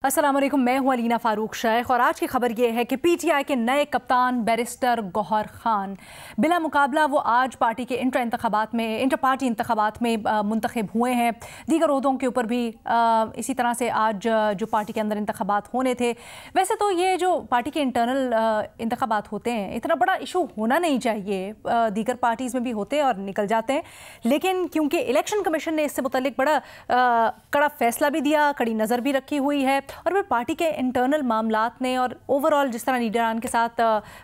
अस्सलाम वालेकुम, मैं हूं अलीना फ़ारूक शेख और आज की खबर यह है कि पीटीआई के नए कप्तान बैरिस्टर गौहर खान बिला मुकाबला वो आज पार्टी के इंटर पार्टी इंतखाबात में मुंतखब हुए हैं। दीगर ओहदों के ऊपर भी इसी तरह से आज जो पार्टी के अंदर इंतखाबात होने थे। वैसे तो ये जो पार्टी के इंटरनल इंतखाबात होते हैं इतना बड़ा इशू होना नहीं चाहिए, दीगर पार्टीज़ में भी होते हैं और निकल जाते हैं, लेकिन क्योंकि इलेक्शन कमीशन ने इससे मुतल्लिक बड़ा कड़ा फैसला भी दिया, कड़ी नज़र भी रखी हुई है और फिर पार्टी के इंटरनल मामलात ने और ओवरऑल जिस तरह लीडरान के साथ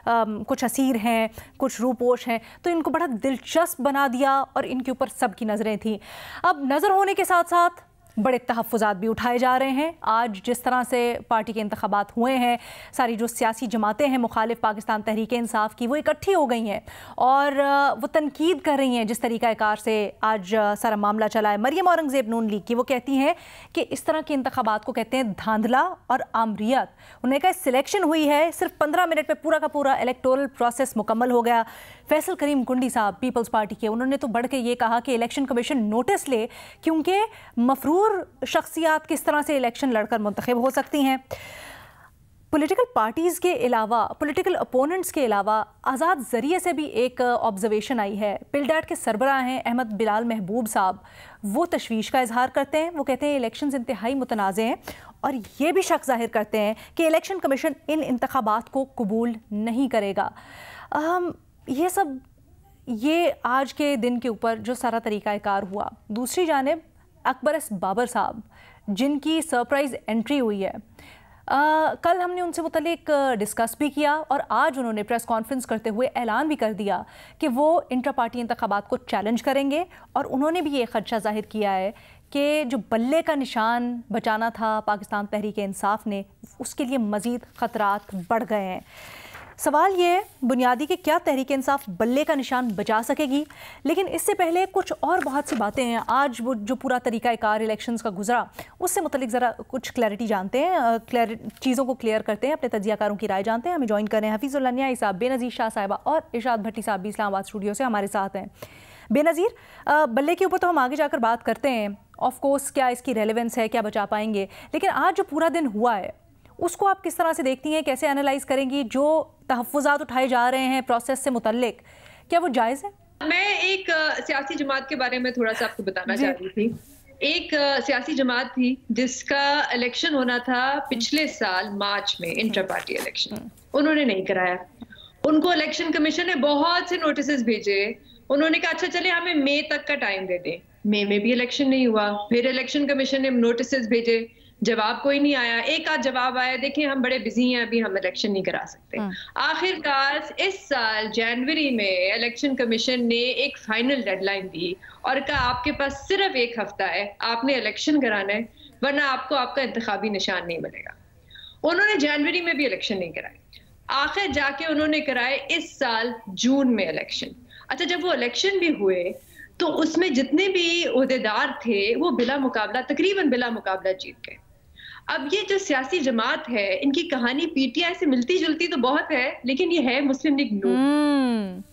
कुछ असीर हैं, कुछ रूपोश हैं, तो इनको बड़ा दिलचस्प बना दिया और इनके ऊपर सबकी नज़रें थीं। अब नज़र होने के साथ साथ बड़े तहफ़्फ़ुज़ात भी उठाए जा रहे हैं। आज जिस तरह से पार्टी के इंतखाबात हुए हैं, सारी जो सियासी जमातें हैं मुखालिफ पाकिस्तान तहरीक इंसाफ की, वो इकट्ठी हो गई हैं और वो तनकीद कर रही हैं जिस तरीक़ाकार से आज सारा मामला चला है। मरियम औरंगज़ेब नून लीग की वो कहती हैं कि इस तरह के इंतखाबात को कहते हैं धांधला और आमरियत। उन्होंने कहा सिलेक्शन हुई है, सिर्फ 15 मिनट में पूरा का पूरा इलेक्टोरल प्रोसेस मुकम्मल हो गया। फैसल करीम कुंडी साहब पीपल्स पार्टी के, उन्होंने तो बढ़ के ये कहा कि इलेक्शन कमीशन नोटिस ले, क्योंकि मफरूर शख्सियात किस तरह से इलेक्शन लड़कर मुंतखब हो सकती हैं। पॉलिटिकल पार्टीज़ के अलावा, पॉलिटिकल अपोनेंट्स के अलावा आज़ाद ज़रिए से भी एक ऑब्जर्वेशन आई है। पिलडैट के सरबराह हैं अहमद बिलाल महबूब साहब, वो तशवीश का इजहार करते हैं। वो कहते हैं इलेक्शंस इंतहाई मुतनाज़ हैं और ये भी शक जाहिर करते हैं कि इलेक्शन कमीशन इन इंतखाबात को कबूल नहीं करेगा। ये आज के दिन के ऊपर जो सारा तरीक़ाकार हुआ। दूसरी जानिब अकबर एस बाबर साहब, जिनकी सरप्राइज़ एंट्री हुई है, कल हमने उनसे मुतल्लिक डिस्कस भी किया और आज उन्होंने प्रेस कॉन्फ्रेंस करते हुए ऐलान भी कर दिया कि वो इंटर पार्टी इंतखाबात को चैलेंज करेंगे और उन्होंने भी ये खदशा जाहिर किया है कि जो बल्ले का निशान बचाना था पाकिस्तान तहरीक इंसाफ ने, उसके लिए मज़ीद ख़तरात बढ़ गए हैं। सवाल ये है बुनियादी कि क्या तहरीक इंसाफ बल्ले का निशान बचा सकेगी, लेकिन इससे पहले कुछ और बहुत सी बातें हैं। आज वो जो पूरा तरीक़ाकार इलेक्शंस का गुजरा उससे मुतल्लिक ज़रा कुछ क्लैरिटी जानते हैं, चीज़ों को क्लियर करते हैं, अपने तजियाकारों की राय जानते हैं। हमें ज्वाइन करें हफीज़ुल्लाह न्याई साहब, बेनज़ीर शाह साहिबा और इरशाद भट्टी साहब भी इस्लामाबाद स्टूडियो से हमारे साथ हैं। बेनज़ीर, बल्ले के ऊपर तो हम आगे जाकर बात करते हैं, ऑफ कोर्स क्या इसकी रेलेवेंस है, क्या बचा पाएंगे, लेकिन आज जो पूरा दिन हुआ है उसको आप किस तरह से देखती हैं, कैसे एनालाइज करेंगी? जो तहफ़्फ़ुज़ात उठाए जा रहे हैं प्रोसेस से मुतल्लिक, क्या वो जायज़ है? मैं एक सियासी जमात के बारे में थोड़ा सा आपको बताना चाह रही थी। एक सियासी जमात थी जिसका इलेक्शन होना था पिछले साल मार्च में, इंटर पार्टी इलेक्शन। उन्होंने नहीं कराया। उनको इलेक्शन कमीशन ने बहुत से नोटिस भेजे। उन्होंने कहा अच्छा चले हमें मई तक का टाइम दे दें। मई में भी इलेक्शन नहीं हुआ। फिर इलेक्शन कमीशन ने नोटिस भेजे, जवाब कोई नहीं आया। एक आध जवाब आया, देखिए हम बड़े बिजी हैं, अभी हम इलेक्शन नहीं करा सकते। आखिरकार इस साल जनवरी में इलेक्शन कमीशन ने एक फाइनल डेडलाइन दी और कहा आपके पास सिर्फ एक हफ्ता है, आपने इलेक्शन कराना है, वरना आपको आपका इंतखाबी निशान नहीं मिलेगा। उन्होंने जनवरी में भी इलेक्शन नहीं कराए। आखिर जाके उन्होंने कराए इस साल जून में इलेक्शन। अच्छा, जब वो इलेक्शन भी हुए तो उसमें जितने भी ओहदेदार थे वो बिला मुकाबला, तकरीबन बिला मुकाबला जीत गए। अब ये जो सियासी जमात है, इनकी कहानी पीटीआई से मिलती जुलती तो बहुत है, लेकिन ये है मुस्लिम लीग नून।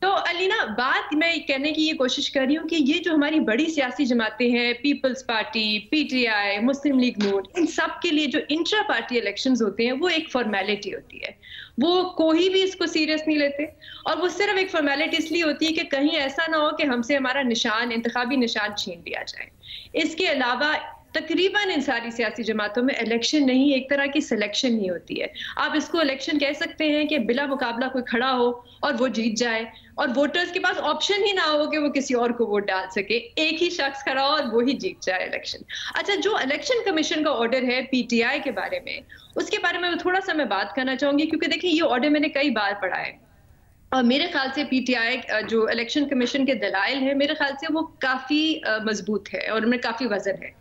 तो अलीना, बात मैं कहने की ये कोशिश कर रही हूँ कि ये जो हमारी बड़ी सियासी जमातें हैं, पीपल्स पार्टी, पीटीआई, मुस्लिम लीग नून, इन सब के लिए जो इंट्रा पार्टी इलेक्शंस होते हैं वो एक फॉर्मेलिटी होती है। वो कोई भी इसको सीरियस नहीं लेते और वो सिर्फ एक फॉर्मेलिटी इसलिए होती है कि कहीं ऐसा ना हो कि हमसे हमारा निशान, इंतखाबी निशान छीन लिया जाए। इसके अलावा तकरीबन इन सारी सियासी जमातों में इलेक्शन नहीं, एक तरह की सिलेक्शन नहीं होती है। आप इसको इलेक्शन कह सकते हैं कि बिला मुकाबला कोई खड़ा हो और वो जीत जाए और वोटर्स के पास ऑप्शन ही ना हो कि वो किसी और को वोट डाल सके, एक ही शख्स खड़ा हो और वो ही जीत जाए इलेक्शन। अच्छा, जो इलेक्शन कमीशन का ऑर्डर है पीटीआई के बारे में, उसके बारे में थोड़ा सा मैं बात करना चाहूंगी, क्योंकि देखिए ये ऑर्डर मैंने कई बार पढ़ा है और मेरे ख्याल से पीटीआई जो इलेक्शन कमीशन के दलाइल है, मेरे ख्याल से वो काफी मजबूत है और उनमें काफी वजन है।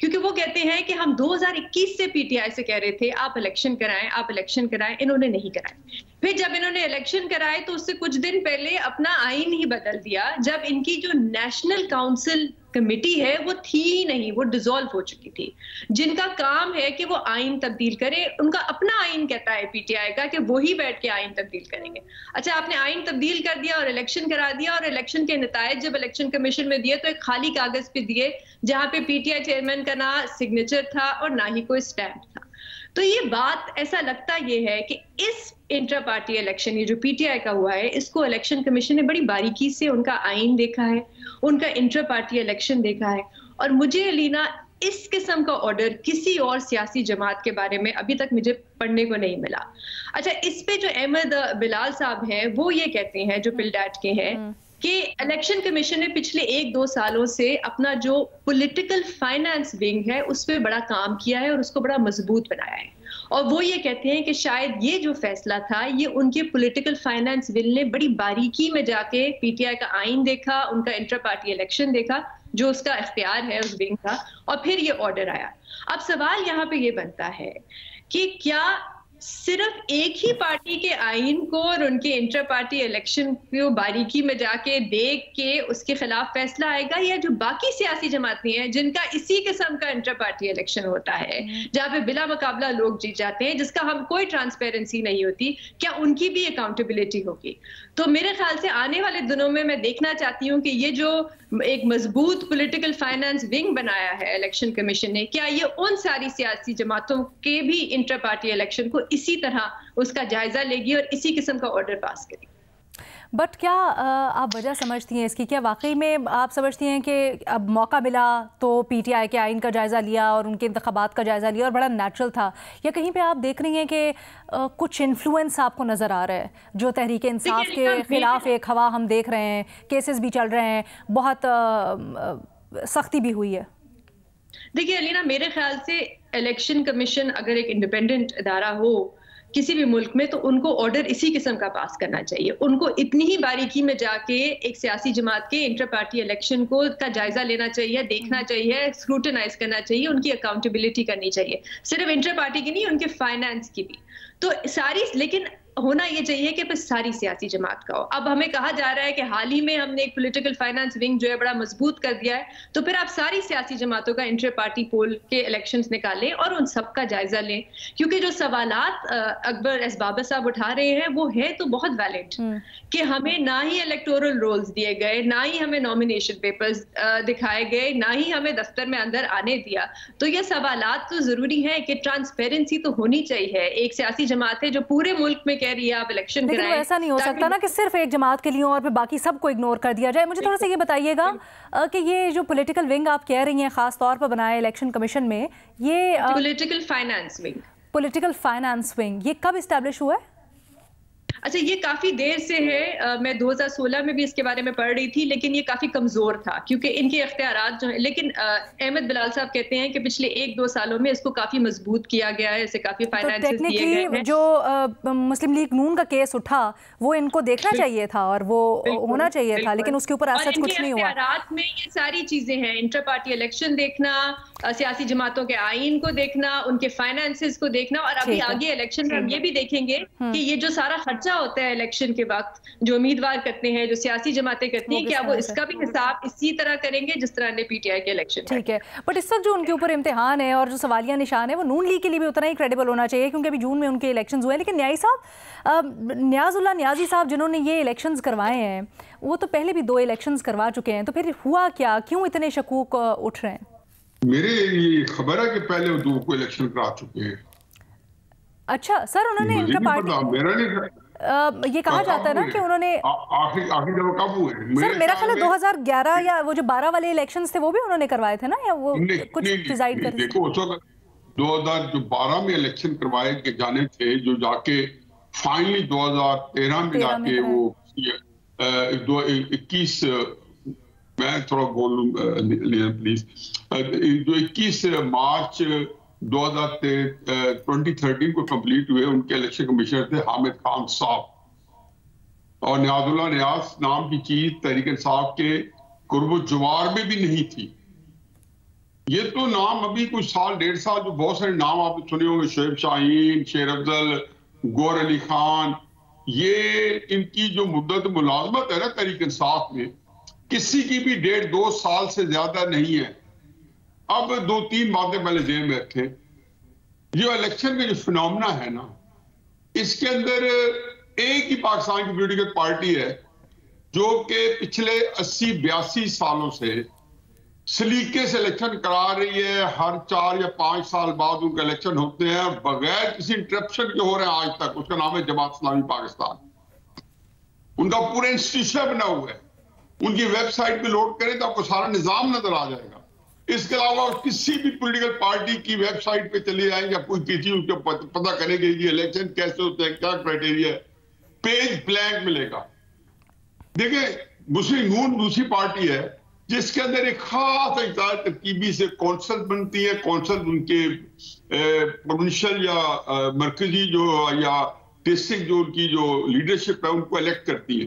क्योंकि वो कहते हैं कि हम 2021 से पीटीआई से कह रहे थे आप इलेक्शन कराएं, आप इलेक्शन कराएं, इन्होंने नहीं कराए। फिर जब इन्होंने इलेक्शन कराए तो उससे कुछ दिन पहले अपना आईन ही बदल दिया, जब इनकी जो नेशनल काउंसिल कमेटी है वो थी ही नहीं, वो डिसॉल्व हो चुकी थी। जिनका काम है कि वो आईन तब्दील करे, उनका अपना आईन कहता है पीटीआई का कि वो ही बैठ के आईन तब्दील करेंगे। अच्छा, आपने आईन तब्दील कर दिया और इलेक्शन करा दिया और इलेक्शन के नतायज जब इलेक्शन कमीशन में दिए तो एक खाली कागज पे दिए जहां पे पीटीआई चेयरमैन का ना सिग्नेचर था और ना ही कोई स्टैम्प था। तो ये बात ऐसा लगता ये है कि इस इंटर पार्टी इलेक्शन, ये जो पीटीआई का हुआ है, इसको इलेक्शन कमीशन ने बड़ी बारीकी से उनका आइन देखा है, उनका इंटर पार्टी इलेक्शन देखा है। और मुझे अलीना इस किस्म का ऑर्डर किसी और सियासी जमात के बारे में अभी तक मुझे पढ़ने को नहीं मिला। अच्छा, इस पे जो अहमद बिलाल साहब हैं वो ये कहते हैं, जो पिलडैट के हैं, कि इलेक्शन कमीशन ने पिछले 1-2 सालों से अपना जो पॉलिटिकल फाइनेंस विंग है उस पर बड़ा काम किया है और उसको बड़ा मजबूत बनाया है। और वो ये कहते हैं कि शायद ये जो फैसला था ये उनके पॉलिटिकल फाइनेंस विंग ने बड़ी बारीकी में जाके पीटीआई का आइन देखा, उनका इंटर पार्टी इलेक्शन देखा, जो उसका इख्तियार है उस विंग का, और फिर ये ऑर्डर आया। अब सवाल यहाँ पे ये बनता है कि क्या सिर्फ एक ही पार्टी के आइन को और उनके इंटर पार्टी इलेक्शन को बारीकी में जाके देख के उसके खिलाफ फैसला आएगा, या जो बाकी सियासी जमातें हैं जिनका इसी किस्म का इंटर पार्टी इलेक्शन होता है, जहां पे बिला मुकाबला लोग जीत जाते हैं, जिसका हम कोई ट्रांसपेरेंसी नहीं होती, क्या उनकी भी अकाउंटेबिलिटी होगी? तो मेरे ख्याल से आने वाले दिनों में मैं देखना चाहती हूँ कि ये जो एक मजबूत पॉलिटिकल फाइनेंस विंग बनाया है इलेक्शन कमीशन ने, क्या ये उन सारी सियासी जमातों के भी इंटर पार्टी इलेक्शन को इसी तरह उसका जायजा लेगी और इसी किस्म का ऑर्डर पास करेगी। बट क्या आप वजह समझती हैं इसकी? क्या वाकई में आप समझती हैं कि अब मौका मिला तो पीटीआई के आइन का जायज़ा लिया और उनके इंतखाबात का जायज़ा लिया और बड़ा नेचुरल था, या कहीं पे आप देख रही हैं कि कुछ इन्फ्लुएंस आपको नज़र आ रहा है, जो तहरीक इंसाफ के खिलाफ एक हवा हम देख रहे हैं, केसेस भी चल रहे हैं, बहुत सख्ती भी हुई है? देखिए अलीना, मेरे ख्याल से इलेक्शन कमीशन अगर एक इंडिपेंडेंट इदारा हो किसी भी मुल्क में, तो उनको ऑर्डर इसी किस्म का पास करना चाहिए। उनको इतनी ही बारीकी में जाके एक सियासी जमात के इंटर पार्टी इलेक्शन को का जायजा लेना चाहिए, देखना चाहिए, स्क्रूटनाइज करना चाहिए, उनकी अकाउंटेबिलिटी करनी चाहिए, सिर्फ इंटर पार्टी की नहीं, उनके फाइनेंस की भी। तो सारी, लेकिन होना ये चाहिए कि बस सारी सियासी जमात का हो। अब हमें कहा जा रहा है कि हाल ही में हमने एक पॉलिटिकल फाइनेंस विंग जो है बड़ा मजबूत कर दिया है, तो फिर आप सारी सियासी जमातों का इंटर पार्टी पोल के इलेक्शंस निकालें और उन सब का जायजा लें, क्योंकि जो सवालात अकबर एसबाबा साहब उठा रहे हैं वो है तो बहुत वैलिड, कि हमें ना ही इलेक्टोरल रोल्स दिए गए, ना ही हमें नॉमिनेशन पेपर्स दिखाए गए, ना ही हमें दफ्तर में अंदर आने दिया। तो ये सवालात तो जरूरी है कि ट्रांसपेरेंसी तो होनी चाहिए। एक सियासी जमात है जो पूरे मुल्क में कह रही है आप इलेक्शन कराएं, लेकिन ऐसा नहीं हो सकता ना कि सिर्फ एक जमात के लिए और फिर बाकी सबको इग्नोर कर दिया जाए। मुझे थोड़ा सा ये बताइएगा कि ये जो पॉलिटिकल विंग आप कह रही हैं खास तौर पर बनाया इलेक्शन कमीशन में, ये पॉलिटिकल फाइनेंस विंग ये कब इस्टेब्लिश हुआ है? अच्छा, ये काफी देर से है, मैं 2016 में भी इसके बारे में पढ़ रही थी, लेकिन ये काफी कमजोर था क्योंकि इनके इख्तियारात जो है। लेकिन अहमद बिलाल साहब कहते हैं कि पिछले 1-2 सालों में इसको काफी मजबूत किया गया है, इसे काफी फाइनेंसेस दिए गए हैं। जो मुस्लिम लीग नून का केस उठा वो इनको देखना चाहिए था और वो होना चाहिए था, लेकिन उसके ऊपर ऐसा कुछ नहीं हुआ। रात में ये सारी चीजें हैं, इंटर पार्टी इलेक्शन देखना, सियासी जमातों के आइन को देखना, उनके फाइनेंसेस को देखना, और अभी आगे इलेक्शन में हम ये भी देखेंगे कि ये जो सारा खर्चा होता है इलेक्शन के वक्त, जो उम्मीदवार करते हैं, जो सियासी जमातें करती हैं, क्या वो इसका भी हिसाब इसी तरह करेंगे जिस तरह ने पीटीआई के इलेक्शन। ठीक है, बट इस वक्त जो उनके ऊपर इम्तिहान है और जो सवालिया निशान है वो नून लीग के लिए भी उतना ही क्रेडिबल होना चाहिए, क्योंकि अभी जून में उनके इलेक्शंस हुए हैं। लेकिन न्याजी साहब, न्याजुल्लाह न्याजी साहब जिन्होंने ये इलेक्शंस करवाए हैं, वो तो पहले भी 2 इलेक्शंस करवा चुके हैं, तो फिर हुआ क्या, क्यों इतने शकूक उठ रहे हैं? मेरे ये खबर है कि पहले वो 2 को इलेक्शन करा चुके हैं। अच्छा सर, उन्होंने इंटर पार्टी, मेरा नहीं ये कहा जाता है ना कि उन्होंने आखिरी दफा कब हुए? सर मेरा ख्याल है 2011 या वो जो 12 वाले इलेक्शंस थे वो भी उन्होंने करवाए थे ना, या वो कुछ डिसाइड कर? देखो, उस वक्त 2012 में इलेक्शन करवाए के जाने थे, जो जाके फाइनली 2013 में जाके वो 21, मैं थोड़ा बोल लूं प्लीज, जो 21 मार्च 2013 को कंप्लीट हुए, उनके इलेक्शन कमिश्नर थे हामिद खान साहब, और न्याजुल्लाह न्याज नाम की चीज तहरीक इंसाफ के कुर्ब जवार में भी नहीं थी। ये तो नाम अभी कुछ साल 1.5 साल जो बहुत सारे नाम आपने सुने होंगे, शोएब शाहीन, शेर अफजल, गौर अली खान, ये इनकी जो मुद्दत मुलाजमत है ना तहरीक इंसाफ में, किसी की भी 1.5-2 साल से ज्यादा नहीं है। अब 2-3 बातें पहले जेल में रखें। जो इलेक्शन का जो फिनोमेना है ना, इसके अंदर एक ही पाकिस्तान की पॉलिटिकल पार्टी है जो कि पिछले 80-82 सालों से सलीके से इलेक्शन करा रही है। हर 4 या 5 साल बाद उनका इलेक्शन होते हैं बगैर किसी इंटरप्शन के हो रहे हैं आज तक। उसका नाम है जमात इस्लामी पाकिस्तान। उनका पूरा इंस्टीट्यूशन बना हुआ है। उनकी वेबसाइट पे लोड करें तो आपको सारा निजाम नजर आ जाएगा। इसके अलावा किसी भी पॉलिटिकल पार्टी की वेबसाइट पे चले जाएंगे, या कोई किसी उसको पता करेंगे कि इलेक्शन कैसे होते हैं, क्या क्राइटेरिया है, पेज ब्लैंक मिलेगा। देखिए, मुस्लिम नून दूसरी पार्टी है जिसके अंदर एक खास तरकीबी से कौंसल बनती है। कौंसल उनके प्रोविंशियल या मरकजी जो या डिस्ट्रिक्ट जो उनकी जो लीडरशिप है उनको इलेक्ट करती है।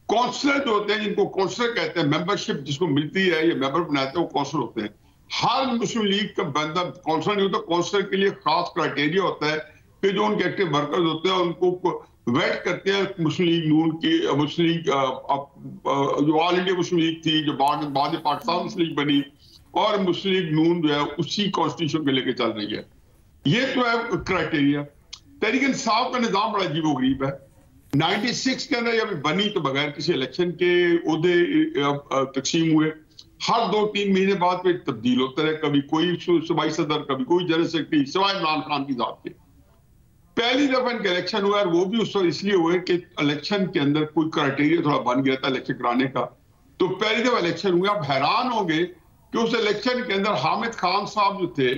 काउंसलर जो होते हैं, जिनको काउंसलर कहते हैं, मेंबरशिप जिसको मिलती है, ये मेंबर बनाते हैं, वो काउंसलर होते हैं। हर मुस्लिम लीग का बंदा काउंसलर नहीं होता। काउंसलर के लिए खास क्राइटेरिया होता है कि जो उनके एक्टिव वर्कर्स होते हैं उनको वेट करते हैं। मुस्लिम लीग नून की मुस्लिम लीग जो ऑल इंडिया मुस्लिम लीग थी, जो बाद पाकिस्तान मुस्लिम लीग बनी, और मुस्लिम लीग नून जो है उसी कॉन्स्टिट्यूशन को लेकर चल रही है। ये तो है क्राइटेरिया। तहरीक इंसाफ का निजाम बड़ा अजीबोगरीब है। 96 के अंदर जब बनी तो बगैर किसी इलेक्शन के ओहदे तकसीम हुए। हर 2-3 महीने बाद फिर तब्दील होता रहे, कभी कोई सूबाई सदर, कभी कोई जनरल सेक्रेटरी, सिवाय इमरान खान की जात के। पहली दफा इनका इलेक्शन हुआ, और वो भी उस वक्त इसलिए हुए कि इलेक्शन के अंदर कोई क्राइटेरिया थोड़ा बन गया था इलेक्शन कराने का। तो पहली दफा इलेक्शन हुआ। आप हैरान होंगे कि उस इलेक्शन के अंदर हामिद खान साहब जो थे,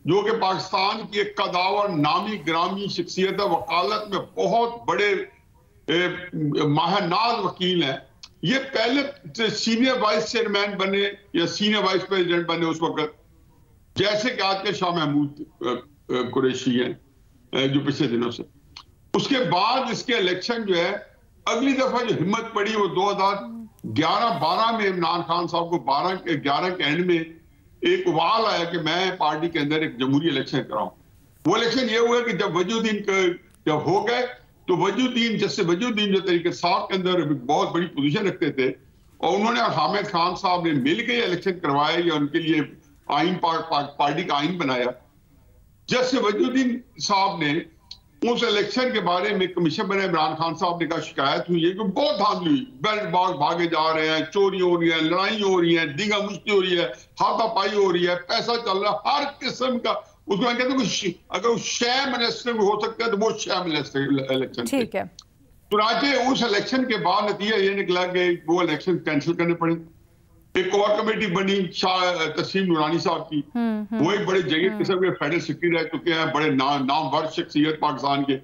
जो कि पाकिस्तान की एक कदावर नामी ग्रामी शख्सियत है, वकालत में बहुत बड़े माहनाज वकील हैं, ये पहले सीनियर वाइस चेयरमैन बने या सीनियर वाइस प्रेसिडेंट बने उस वक्त, जैसे कि आज के शाह महमूद कुरैशी हैं जो पिछले दिनों से। उसके बाद इसके इलेक्शन जो है, अगली दफा जो हिम्मत पड़ी वो 2011-12 में इमरान खान साहब को 11 के एंड में एक उबाल आया कि मैं पार्टी के अंदर एक जमहूरी इलेक्शन कराऊं। वो इलेक्शन ये हुआ कि जब वजूद्दीन जब हो गए तो वजूद्दीन जो तरीके साहब के अंदर बहुत बड़ी पोजीशन रखते थे, और उन्होंने हामिद खान साहब ने मिलकर इलेक्शन करवाए या उनके लिए आइन पार्टी का आइन बनाया। जैसे वजूद्दीन साहब ने उस इलेक्शन के बारे में कमीशन बने, इमरान खान साहब ने कहा शिकायत हुई है कि बहुत धांधली हुई, बेल्ट बाग भागे जा रहे हैं, चोरी हो रही है, लड़ाई हो रही है, दीगा मुश्ती हो रही है, हाथापाई हो रही है, पैसा चल रहा है, हर किस्म का। उसको कहते हैं अगर वो शह मिनिस्टर हो सकता है तो वो शह मिनिस्टर इलेक्शन। ठीक है। तो राजे उस इलेक्शन के बाद नतीजा ये निकला कि वो इलेक्शन कैंसिल करने पड़े। एक और कमेटी बनी शाह तस्लीम नूरानी साहब की, वो एक बड़े जगह किस्म के फेडरल सेक्रेटरी रह चुके हैं, बड़े नामवर शख्सियत पाकिस्तान के।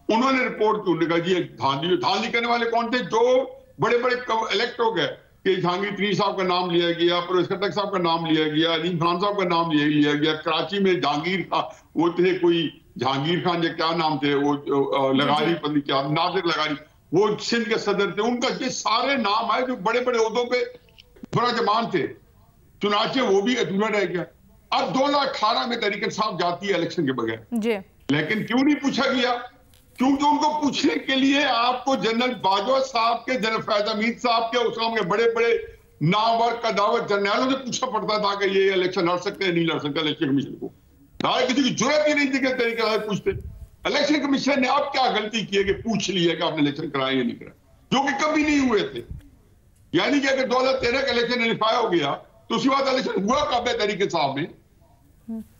उन्होंने रिपोर्ट की, उन्होंने कहा जी धांधली करने वाले कौन थे? जो बड़े बड़े इलेक्ट हो गए कि जहांगीर तरीन साहब का नाम लिया गया, परवेज खट्टक साहब का नाम लिया गया, अलीम खान साहब का नाम लिया गया। कराची में जहांगीर खान वो थे, कोई जहांगीर खान या क्या नाम थे, वो लगारी पत्नी क्या नादिर लगारी, वो सिंध के सदर थे। उनका ये सारे नाम आए जो बड़े बड़े ओहदों पे बड़ा जमान थे। चुनाचे वो भी अधूरा रह गया। अब 2018 में तहरीक इंसाफ जाती है इलेक्शन के बगैर, लेकिन क्यों नहीं पूछा गया? क्योंकि उनको पूछने के लिए आपको जनरल बाजवा साहब के, जनरल फैज हमीद साहब के, उस के बड़े बड़े नामवर कदावर जर्नलों से पूछना पड़ता था कि ये इलेक्शन लड़ सकते हैं नहीं लड़ सकते इलेक्शन कमीशन को। किसी की जरूरत ही नहीं थी कि तरीके से पूछते। इलेक्शन कमीशन ने अब क्या गलती की है कि पूछ लिया कि आपने इलेक्शन कराए या नहीं कराए, जो कि कभी नहीं हुए थे। यानी कि अगर 2013 का इलेक्शन वेरीफाई हो गया तो उसी बात इलेक्शन हुआ कब है तरीके साहब में?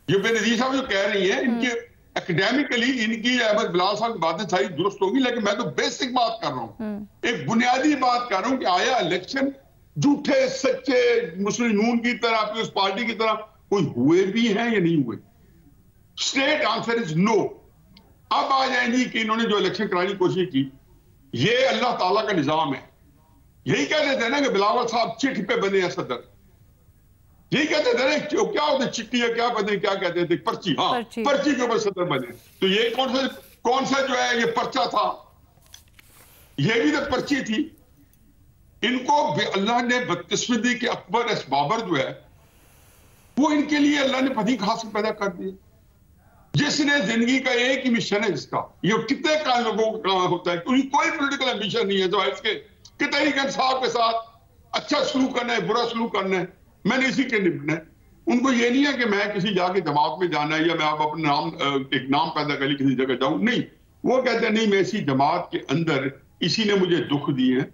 ये बेनजीर साहब जो कह रही है, इनके एकेडमिकली इनकी अहमद बिलाल साहब की बातें सारी दुरुस्त होगी, लेकिन मैं तो बेसिक बात कर रहा हूं, एक बुनियादी बात कर रहा हूं कि आया इलेक्शन झूठे सच्चे मुस्लिम नून की तरह, पीपल्स पार्टी की तरह कोई हुए भी हैं या नहीं हुए? Straight answer is no. अब आ जाएंगी कि इन्होंने जो इलेक्शन कराने की कोशिश की, ये अल्लाह ताला का निजाम है। यही कहते थे ना कि बिलावल साहब चिट्ठी पे बने हैं सदर, यही कहते थे ना क्या होते चिट्ठी है, क्या पता क्या कहते थे, पर्ची। हाँ, पर्ची के ऊपर सदर बने। तो ये कौन सा जो है ये पर्चा था, ये भी तो पर्ची थी। इनको अल्लाह ने बदकिस्मती के अकबर एस बाबर जो है वो इनके लिए अल्लाह ने पति खास पैदा कर दिया, जिसने जिंदगी का एक ही मिशन है जिसका, ये कितने का लोगों का होता है, कोई पॉलिटिकल एम्बिशन नहीं है जो इसके कि तहरीक इंसाफ के साथ अच्छा सलूक करना है, बुरा सलूक करना है, मैंने इसी के निपटना है। उनको ये नहीं है कि मैं किसी जाके जमात में जाना है या मैं आप अपने नाम एक नाम पैदा कर किसी जगह जाऊं, नहीं। वो कहते हैं नहीं, मैं इसी जमात के अंदर इसी ने मुझे दुख दिए हैं,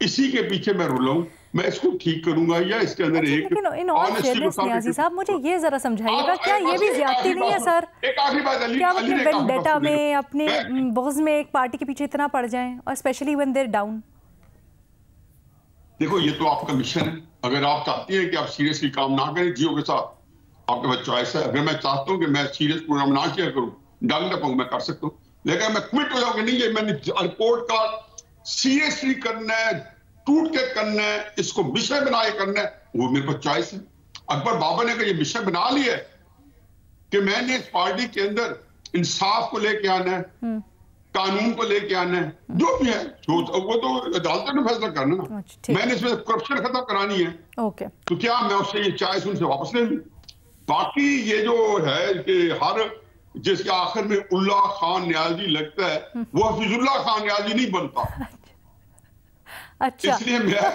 इसी के पीछे मैं रुला हूं, मैं इसको ठीक करूंगा या इसके अंदर एक लेकिन इन ऑल फेयरनेस नियाज़ी साहब मुझे ये जरा समझाइएगा, क्या ये भी ज्यादती नहीं है सर? एक आखिरी बात, क्या अपने वेंडेटा में, अपने बुग़्ज़ में एक पार्टी के पीछे इतना पड़ जाएं, और specially when they are down? देखो, ये तो आपका मिशन है। अगर आप चाहती हैं कि आप सीरियसली काम ना करें जियो के साथ, आपके पास चॉइस है। अगर मैं चाहता हूं कि मैं सीरियस प्रोग्राम ना शेयर करूं, डाल ना पाऊं, मैं कर सकता हूं, लेकिन मैं कमिट हो जाऊंगा नहीं, ये मैंने रिपोर्ट का सीरियसली करना है, टूट के करना है, इसको विषय बना के करना है, वो मेरे पास चॉइस है। अकबर बाबर ने ये विषय बना लिया है कि मैंने इस पार्टी के अंदर इंसाफ को लेके आना है, कानून को लेके आना है, जो भी है वो तो अदालत ने फैसला करना ना। मैंने इसमें करप्शन खत्म करानी है, ओके, तो क्या मैं उससे ये चॉइस उनसे वापस ले लूं? बाकी ये जो है कि हर जिसके आखिर में उल्ला खान न्याजी लगता है, वो हफीजुल्लाह खान न्याजी नहीं बनता। अच्छा, इसलिए मैं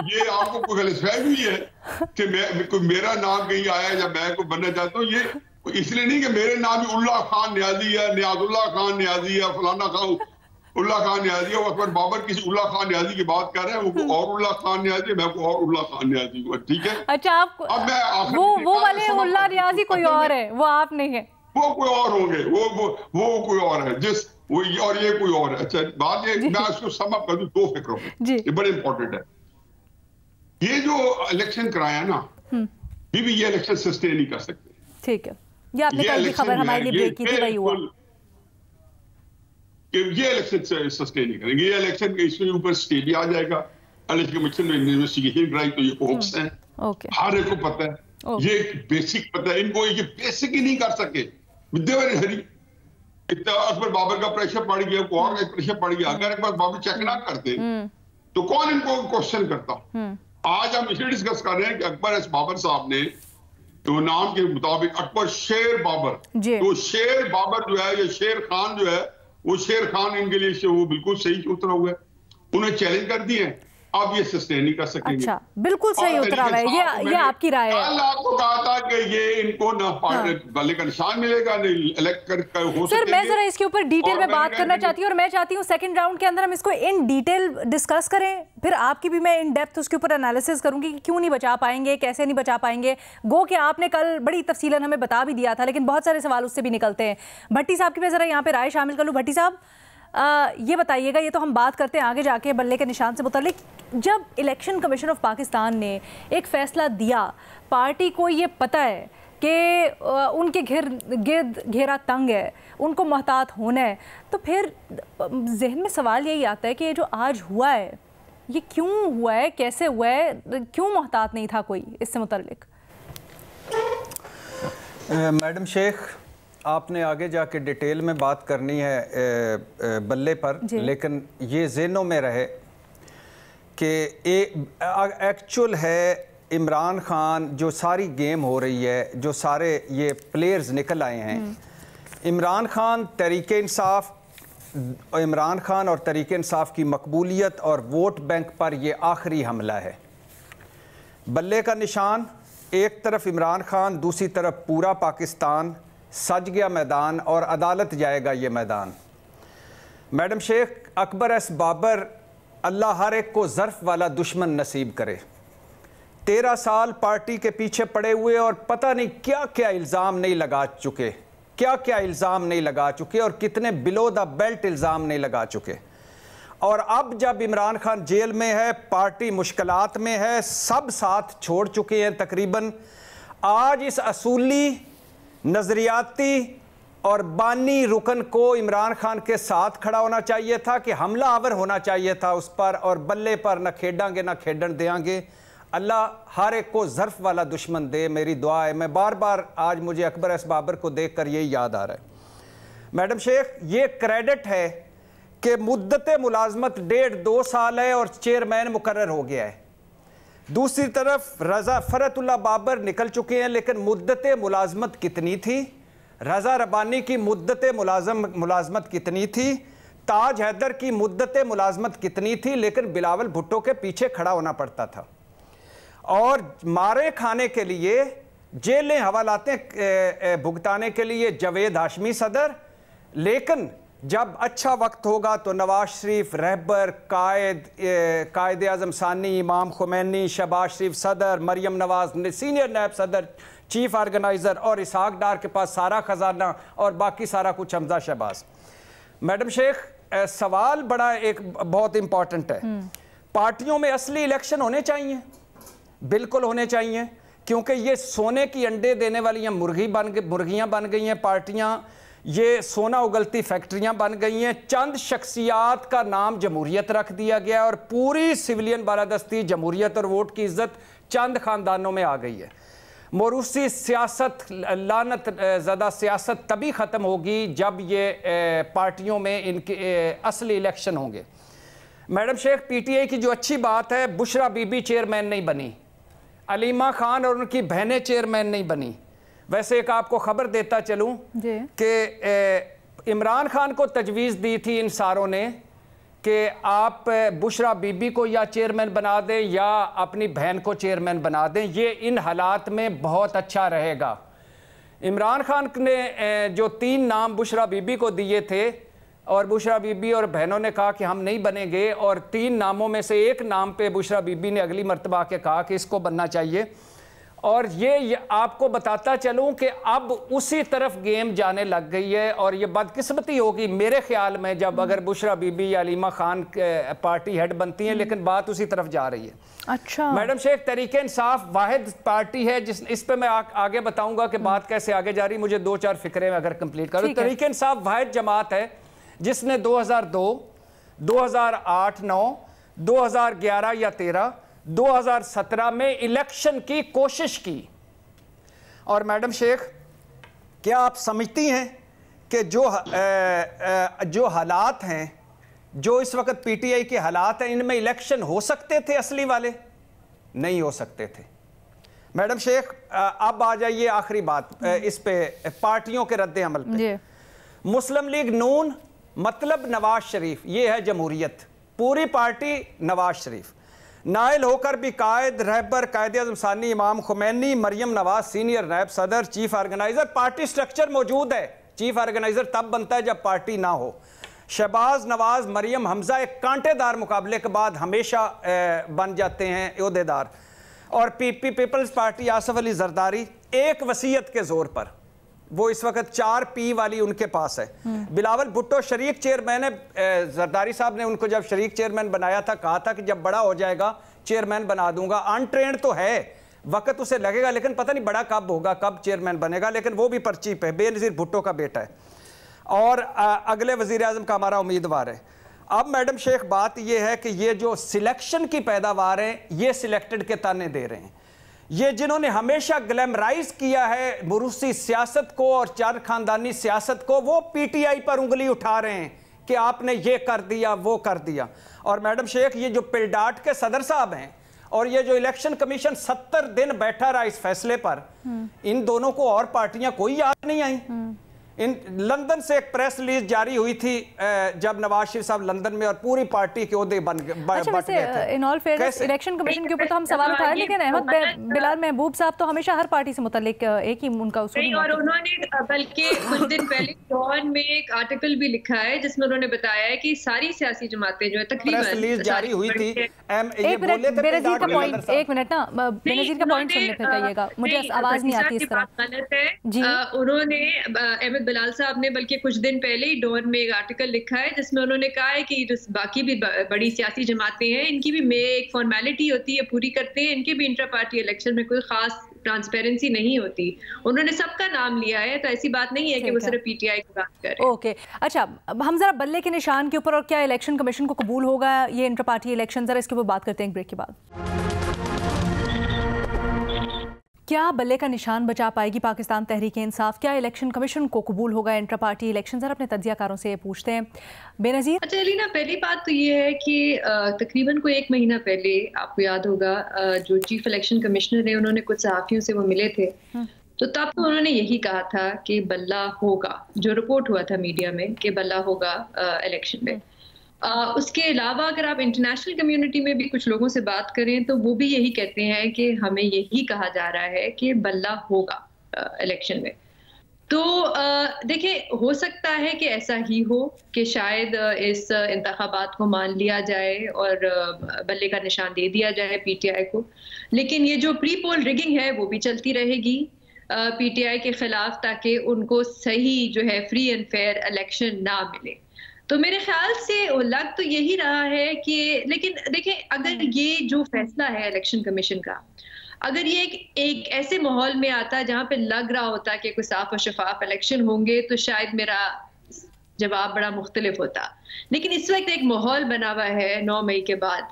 ये आपको कोई गलतफहमी हुई है कि मैं कोई मेरा नाम कहीं आया या मैं को बनना चाहता हूँ, ये इसलिए नहीं कि मेरे नाम भी उल्ला खान न्याजी है, नियाजुल्लाह खान न्याजी है, फलाना खान उल्ला खान न्याजी है। अकबर बाबर किसी उल्ला खान न्याजी की बात कर रहे हैं, वो और उल्ला खान न्याजी, मैं को और उल्ला खान न्याजी हूँ, ठीक है? अच्छा, आप अब मैं वो वाले उल्ला न्याजी कोई और है, वो आप नहीं है, वो कोई और होंगे, वो कोई और है, जिस वो और ये कोई और है। अच्छा, बात ये मैं उसको सम अप कर दूं दो फिक्रों में, ये बड़े इंपॉर्टेंट है। ये जो इलेक्शन कराया ना, भी ये इलेक्शन सस्टेन नहीं कर सकते। ठीक है, ये आपने कल की खबर हमारे लिए ब्रेक की थी, वही हुआ कि ये इलेक्शन सस्टेन नहीं करेंगे। ये इलेक्शन के इसके ऊपर स्टे भी आ जाएगा, इलेक्शन कमीशन ने इन्वेस्टिगेशन कराई, तो ये होक्स है, हर एक को पता है, ये बेसिक पता है इनको, ये बेसिक ही नहीं कर सके। विद्यावरी अकबर बाबर का प्रेशर पड़ गया, और का प्रेशर पड़ गया। अगर अकबर बाबर चेक ना करते तो कौन इनको क्वेश्चन करता? आज हम इसे डिस्कस कर रहे हैं कि अकबर एस बाबर साहब ने तो नाम के मुताबिक अकबर शेर बाबर, तो शेर बाबर जो है, ये शेर खान जो है, वो शेर खान इनके लिए वो बिल्कुल सही उतरा हुआ है। उन्हें चैलेंज कर दिए, अब ये सस्टेन नहीं कर सकेंगे। अच्छा, बिल्कुल सही उतरा है, ये आपकी राय है। कल आपको कहा था कि ये इनको ना गले का निशान मिलेगा, नहीं इलेक्ट कर हो सर, मैं जरा इसके ऊपर डिटेल में बात करना चाहती हूँ, और मैं चाहती हूँ सेकंड राउंड के अंदर हम इसको इन डिटेल डिस्कस करें, फिर आपकी भी मैं इन डेप्थ उसके ऊपर एनालिसिस करूंगी कि क्यों नहीं बचा पाएंगे, कैसे नहीं बचा पाएंगे। गो कि आपने कल बड़ी तफसीलन हमें बता भी दिया था, लेकिन बहुत सारे सवाल उससे भी निकलते हैं। भट्टी साहब की मैं जरा यहाँ पे राय शामिल कर लूँ। भट्टी साहब, ये बताइएगा, ये तो हम बात करते हैं आगे जाके बल्ले के निशान से मुतालिक, जब इलेक्शन कमीशन ऑफ पाकिस्तान ने एक फ़ैसला दिया, पार्टी को ये पता है कि उनके गिर्द घेरा तंग है, उनको मोहतात होना है, तो फिर जहन में सवाल यही आता है कि ये जो आज हुआ है, ये क्यों हुआ है, कैसे हुआ है, क्यों मोहतात नहीं था कोई इससे मुतालिक? मैडम शेख, आपने आगे जाके डिटेल में बात करनी है बल्ले पर, लेकिन ये ज़हनों में रहे कि एक्चुअल है इमरान खान, जो सारी गेम हो रही है, जो सारे ये प्लेयर्स निकल आए हैं, इमरान खान तहरीक इंसाफ, इमरान खान और तहरीक इंसाफ की मकबूलियत और वोट बैंक पर ये आखिरी हमला है। बल्ले का निशान, एक तरफ इमरान खान, दूसरी तरफ पूरा पाकिस्तान, सज गया मैदान और अदालत जाएगा ये मैदान। मैडम शेख, अकबर एस बाबर, अल्लाह हर एक को ज़र्फ़ वाला दुश्मन नसीब करे। 13 साल पार्टी के पीछे पड़े हुए और पता नहीं क्या क्या इल्ज़ाम नहीं लगा चुके, क्या क्या इल्ज़ाम नहीं लगा चुके, और कितने बिलो द बेल्ट इल्ज़ाम नहीं लगा चुके। और अब जब इमरान खान जेल में है, पार्टी मुश्किलात में है, सब साथ छोड़ चुके हैं तकरीबन। आज इस असूली, नज़रियाती और बानी रुकन को इमरान खान के साथ खड़ा होना चाहिए था, कि हमला आवर होना चाहिए था उस पर, और बल्ले पर न खेडांगे न खेडन देंगे। अल्लाह हर एक को ज़र्फ़ वाला दुश्मन दे, मेरी दुआ है। मैं बार बार आज मुझे अकबर एस बाबर को देख कर यही याद आ रहा है। मैडम शेख, ये क्रेडिट है कि मुद्दत मुलाजमत 1.5-2 साल है और चेयरमैन मुकर्रर हो गया है। दूसरी तरफ रज़ा फ़रतुल्लाह बाबर निकल चुके हैं, लेकिन मुद्दत मुलाजमत कितनी थी? रज़ा रब्बानी की मुद्दत मुलाजमत कितनी थी? ताज हैदर की मुद्दत मुलाजमत कितनी थी? लेकिन बिलावल भुट्टो के पीछे खड़ा होना पड़ता था, और मारे खाने के लिए, जेलें हवालातें भुगताने के लिए जावेद हाशमी सदर, लेकिन जब अच्छा वक्त होगा तो नवाज शरीफ, रहबर, कायद आज़म सानी, इमाम खुमैनी, शहबाज शरीफ सदर, मरियम नवाज सीनियर नायब सदर, चीफ ऑर्गेनाइज़र और इसहाक डार के पास सारा खजाना और बाकी सारा कुछ हमजा शहबाज। मैडम शेख, सवाल बड़ा एक बहुत इंपॉर्टेंट है। पार्टियों में असली इलेक्शन होने चाहिए, बिल्कुल होने चाहिए, क्योंकि ये सोने की अंडे देने वाली मुर्गियां बन गई हैं पार्टियां, ये सोना उगलती फैक्ट्रियां बन गई हैं। चंद शख्सियात का नाम जमहूरियत रख दिया गया और पूरी सिविलियन बालादस्ती, जमहूरियत और वोट की इज्जत चंद खानदानों में आ गई है। मोरूसी सियासत, लानत ज़दा सियासत तभी ख़त्म होगी जब ये पार्टियों में इनके असली इलेक्शन होंगे। मैडम शेख, पीटीआई की जो अच्छी बात है, बुशरा बीबी चेयरमैन नहीं बनी, अलीमा खान और उनकी बहनें चेयरमैन नहीं बनी। वैसे एक आपको खबर देता चलूं कि इमरान खान को तजवीज़ दी थी इन सारों ने कि आप बुशरा बीबी को या चेयरमैन बना दें या अपनी बहन को चेयरमैन बना दें, ये इन हालात में बहुत अच्छा रहेगा। इमरान खान ने जो 3 नाम बुशरा बीबी को दिए थे और बुशरा बीबी और बहनों ने कहा कि हम नहीं बनेंगे, और 3 नामों में से एक नाम पे बुशरा बीबी ने अगली मर्तबा के कहा कि इसको बनना चाहिए। और ये आपको बताता चलूं कि अब उसी तरफ गेम जाने लग गई है, और ये बदकिस्मती होगी मेरे ख्याल में जब अगर बुशरा बीबी या अलीमा खान पार्टी हेड बनती हैं, लेकिन बात उसी तरफ जा रही है। अच्छा मैडम शेख, तहरीक इंसाफ वाहिद पार्टी है जिस, इस पे मैं आगे बताऊंगा कि बात कैसे आगे जा रही, मुझे 2-4 फिक्रे में अगर कंप्लीट करूँ। तहरीक इंसाफ वाहिद जमात है जिसने 2002, 2008-9, 2011 या 13, 2017 में इलेक्शन की कोशिश की। और मैडम शेख, क्या आप समझती हैं कि जो हालात हैं, जो इस वक्त पीटीआई के हालात हैं, इनमें इलेक्शन हो सकते थे असली वाले? नहीं हो सकते थे। मैडम शेख, अब आ जाइए आखिरी बात इस पे, पार्टियों के रद्द अमल पे। मुस्लिम लीग नून मतलब नवाज शरीफ, ये है जमहूरियत, पूरी पार्टी नवाज शरीफ। नाइल होकर भी कायद, रहबर, कायद आज़म सानी, इमाम खुमैनी, मरियम नवाज सीनियर नायब सदर, चीफ ऑर्गेनाइजर, पार्टी स्ट्रक्चर मौजूद है। चीफ ऑर्गेनाइजर तब बनता है जब पार्टी ना हो। शहबाज, नवाज, मरियम, हमजा एक कांटेदार मुकाबले के बाद हमेशा बन जाते हैं ओहदेदार। और पीपल्स पार्टी आसफ अली जरदारी एक वसीयत के जोर पर, वो इस वक्त 4P वाली उनके पास है। बिलावल भुट्टो शरीक चेयरमैन है, जरदारी साहब ने उनको जब शरीक चेयरमैन बनाया था कहा था कि जब बड़ा हो जाएगा चेयरमैन बना दूंगा। अनट्रेंड तो है, वक्त उसे लगेगा, लेकिन पता नहीं बड़ा कब होगा, कब चेयरमैन बनेगा, लेकिन वो भी पर्ची पे, बेनज़ीर भुट्टो का बेटा है और अगले वज़ीर आज़म का हमारा उम्मीदवार है। अब मैडम शेख, बात यह है कि ये जो सिलेक्शन की पैदावार है, ये सिलेक्टेड के ताने दे रहे हैं। ये जिन्होंने हमेशा ग्लैमराइज किया है मुरूसी सियासत को और चार खानदानी सियासत को, वो पीटीआई पर उंगली उठा रहे हैं कि आपने ये कर दिया, वो कर दिया। और मैडम शेख, ये जो पिलडाट के सदर साहब हैं और ये जो इलेक्शन कमीशन 70 दिन बैठा रहा इस फैसले पर, इन दोनों को और पार्टियां कोई याद नहीं आई। इन लंदन से एक प्रेस रिलीज जारी हुई थी जब नवाज शरीफ साहब लंदन में और पूरी पार्टी के ओहदे बट गए थे। In all fairness election commission के ऊपर तो हम सवाल उठाए, लेकिन अहमद बिलाल महबूब साहब तो हमेशा हर पार्टी से मुताल्लिक एक ही उनका उसूल है। और उन्होंने बल्कि कुछ दिन पहले डॉन में एक आर्टिकल भी लिखा है जिसमें उन्होंने बताया है कि सारी सियासी जमातें जो है तकरीबन रिलीज जारी हुई थी। बेनज़ीर का पॉइंट, एक मिनट ना, बेनज़ीर का पॉइंट सुनने पे कहिएगा, मुझे आवाज नहीं आती इस तरह। गलत है। उन्होंने अहमद बिलाल साहब ने बल्कि कुछ दिन पहले ही डॉन में एक आर्टिकल लिखा है जिसमें उन्होंने कहा है कि बाकी भी बड़ी सियासी जमातें हैं, इनकी भी एक फॉर्मेलिटी होती है, पूरी करते हैं, इनके भी इंटर पार्टी इलेक्शन में कोई खास ट्रांसपेरेंसी नहीं होती। उन्होंने सबका नाम लिया है, तो ऐसी बात नहीं है कि वो सिर्फ पीटीआई की बात कर रहे हैं। ओके, अच्छा, हम जरा बल्ले के निशान के ऊपर और क्या इलेक्शन कमीशन को कबूल होगा ये इंटर पार्टी इलेक्शन, जरा इसके ऊपर बात करते हैं एक ब्रेक के बाद। क्या बल्ले का निशान बचा पाएगी पाकिस्तान तहरीक इंसाफ? क्या इलेक्शन कमीशन को कबूल होगा इंटर पार्टी इलेक्शन? जरा अपने तज्जियाकारों से पूछते हैं। बेनज़ीर। अच्छा अलीना, पहली बात तो ये है कि तकरीबन कोई 1 महीना पहले आपको याद होगा जो चीफ इलेक्शन कमिश्नर है उन्होंने कुछ सहाफ़ियों से वो मिले थे, तो तब तो उन्होंने यही कहा था कि बल्ला होगा, जो रिपोर्ट हुआ था मीडिया में कि बल्ला होगा इलेक्शन में। उसके अलावा अगर आप इंटरनेशनल कम्युनिटी में भी कुछ लोगों से बात करें तो वो भी यही कहते हैं कि हमें यही कहा जा रहा है कि बल्ला होगा इलेक्शन में। तो देखिए, हो सकता है कि ऐसा ही हो कि शायद इस इंतखाबात को मान लिया जाए और बल्ले का निशान दे दिया जाए पीटीआई को, लेकिन ये जो प्री पोल रिगिंग है वो भी चलती रहेगी पीटीआई के खिलाफ, ताकि उनको सही जो है फ्री एंड फेयर इलेक्शन ना मिले। तो मेरे ख्याल से लग तो यही रहा है कि, लेकिन देखिए, अगर ये जो फैसला है इलेक्शन कमीशन का, अगर ये एक ऐसे माहौल में आता जहां पे लग रहा होता कि कोई साफ और शफाफ इलेक्शन होंगे, तो शायद मेरा जवाब बड़ा मुख्तलिफ होता। लेकिन इस वक्त एक माहौल बना हुआ है 9 मई के बाद,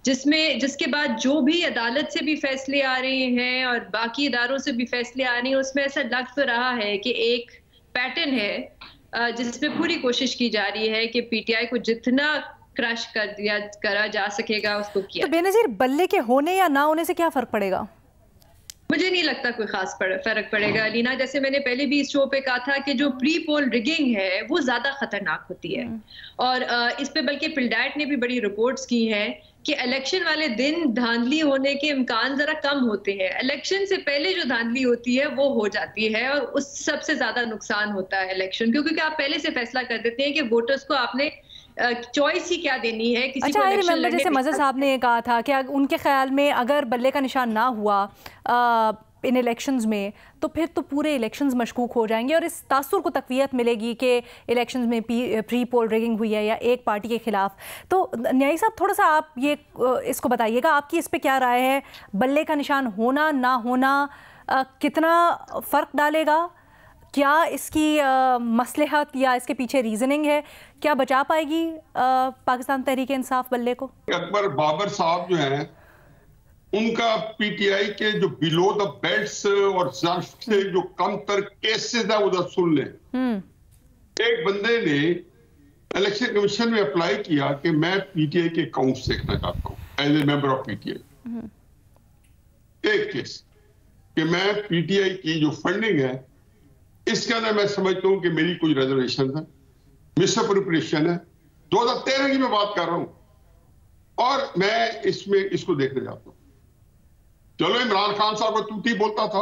जिसके बाद जो भी अदालत से भी फैसले आ रहे हैं और बाकी इदारों से भी फैसले आ रहे हैं, उसमें ऐसा लग तो रहा है कि एक पैटर्न है जिसमें पूरी कोशिश की जा रही है कि पीटीआई को जितना क्रश करा जा सकेगा उसको किया। तो बेनजीर, बल्ले के होने या ना होने से क्या फर्क पड़ेगा? मुझे नहीं लगता कोई खास फर्क पड़ेगा लीना। जैसे मैंने पहले भी इस शो पे कहा था कि जो प्री पोल रिगिंग है वो ज्यादा खतरनाक होती है, और इस पे बल्कि पिल्डाट ने भी बड़ी रिपोर्ट्स की हैं कि इलेक्शन वाले दिन धांधली होने के इम्कान जरा कम होते हैं। इलेक्शन से पहले जो धांधली होती है वो हो जाती है, और उस सबसे ज्यादा नुकसान होता है इलेक्शन, क्योंकि आप पहले से फैसला कर देते हैं कि वोटर्स को आपने चॉइस ही क्या देनी है किसी को इलेक्शन लड़ने। जैसे मज़हर साहब ने कहा था कि उनके ख्याल में अगर बल्ले का निशान ना हुआ इन इलेक्शंस में, तो फिर तो पूरे इलेक्शंस मशकूक हो जाएंगे और इस तासुर को तक़वियत मिलेगी कि इलेक्शंस में प्री पोल रिगिंग हुई है या एक पार्टी के खिलाफ। तो न्यायी साहब, थोड़ा सा आप ये इसको बताइएगा, आपकी इस पे क्या राय है? बल्ले का निशान होना ना होना कितना फ़र्क डालेगा? क्या इसकी मसलहत या इसके पीछे रीजनिंग है? क्या बचा पाएगी पाकिस्तान तहरीक इंसाफ बल्ले को? अकबर बाबर साहब जो हैं, उनका पीटीआई के जो बिलो द बेल्ट्स और ज़र्फ से जो कम तर केसेस है उधर सुन लें। एक बंदे ने इलेक्शन कमीशन में अप्लाई किया कि मैं पीटीआई के अकाउंट्स देखना चाहता हूं as a member of PTI. एक केस कि मैं पीटीआई की जो फंडिंग है इसके अंदर मैं समझता हूं कि मेरी कोई रिजर्वेशन है, मिसअप्रोप्रिएशन है। 2013 की मैं बात कर रहा हूं और मैं इसमें इसको देखने जाता हूं। चलो, इमरान खान साहब को तूती बोलता था,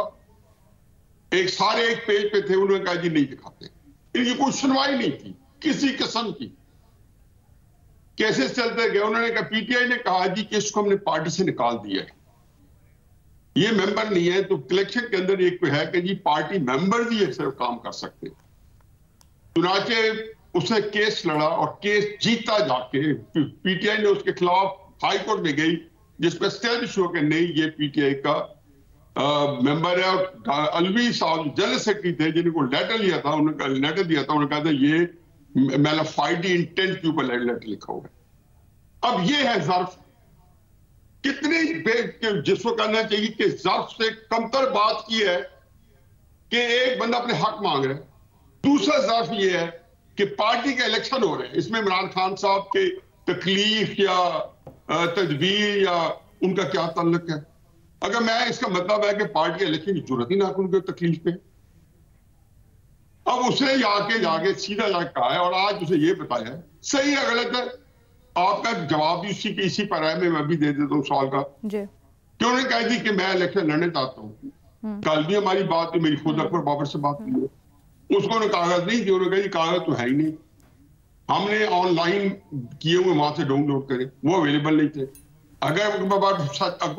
एक सारे एक पेज पे थे, उन्होंने कहा जी नहीं दिखाते। इनकी कोई सुनवाई नहीं थी किसी किस्म की, केसेस चलते गए। उन्होंने कहा, पीटीआई ने कहा जी कि इसको हमने पार्टी से निकाल दिया है, ये मेंबर नहीं है। तो इलेक्शन के अंदर एक है कि जी पार्टी मेंबर ही सिर्फ काम कर सकते। चुनाचे उसने केस लड़ा और केस जीता जाके पीटीआई ने उसके खिलाफ हाई कोर्ट में गई, जिसपे स्टैब्लिश हो कि नहीं ये पीटीआई का मेंबर है। और अलवी साहब जनरल सेक्रेटरी थे जिनको लेटर लिया था, उन्होंने लेटर दिया था, उन्होंने कहा था ये मैलिफाइड इंटेंट के ऊपर लेटर लिखा हुआ है। अब ये है ज़र्फ, कितनी जिसको करना चाहिए कि ज़र्फ से कमतर बात की है कि एक बंदा अपने हक मांग रहा है। दूसरा ज़र्फ ये है कि पार्टी के इलेक्शन हो रहे हैं, इसमें इमरान खान साहब के तकलीफ या तदबीर या उनका क्या ताल्लुक है? अगर मैं इसका मतलब है कि पार्टी के इलेक्शन की जरूरत ही ना उनके तकलीफ पे। अब उसने जाके सीधा जाके कहा है और आज उसे ये बताया है, सही है गलत है आपका जवाब भी इसी पर है। मैं भी दे देता हूँ सवाल का कि उन्होंने कहा जी कि मैं इलेक्शन लड़ने चाहता हूँ। कल भी हमारी बात हुई, मेरी खुद अकबर बाबर से बात हुई, उसको कागज नहीं दिए। उन्होंने कहा कागज तो है ही नहीं, हमने ऑनलाइन किए हुए वहां से डाउनलोड करे, वो अवेलेबल नहीं थे। अगर अकबर